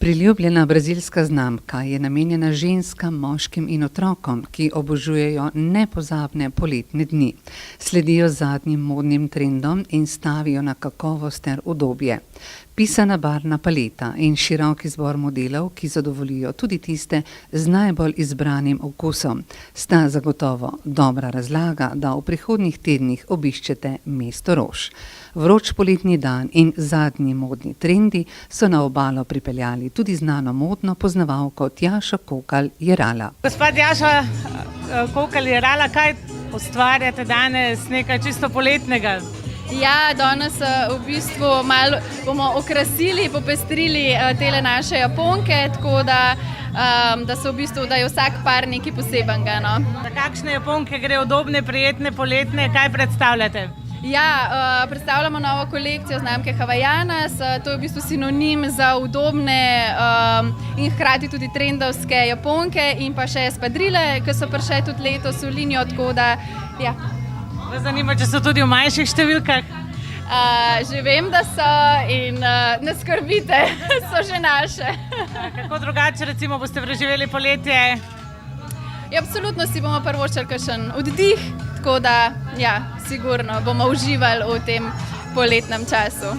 Priljubljena brazilska znamka je namenjena ženskam, moškim in otrokom, ki obožujejo nepozabne poletne dni. Sledijo zadnjim modnim trendom in stavijo na kakovost ter udobje. Pisana barvna paleta in širok izbor modelov, ki zadovoljijo tudi tiste z najbolj izbranim okusom, sta zagotovo dobra razlaga, da v prihodnjih tednih obiščete mesto rož. Vroč poletni dan in zadnji modni trendi so na obalo pripeljali tudi znano modno poznavalko Tjašo Kokalj-Jerala. Gospa Tjaša Kokalj-Jerala, kaj ustvarjate danes, nekaj čisto poletnega? Ja, danes v bistvu malo bomo okrasili, popestrili tele naše japonke, tako da so v bistvu, da je vsak par nekaj posebenega, no. Za kakšne japonke gre, udobne, prijetne, poletne, kaj predstavljate? Ja, predstavljamo novo kolekcijo znamke Havaianas, to je v bistvu sinonim za udobne in hkrati tudi trendovske japonke in pa še espadrile, ki so prišle tudi letos v linijo, tako da, ja. Me zanima, če so tudi v manjših številkah? Že vem, da so in ne skrbite, so že naše. Kako drugače recimo boste preživeli poletje? Ja, absolutno si bomo privoščili kakšen oddih, tako da, ja, sigurno bomo uživali v tem poletnem času.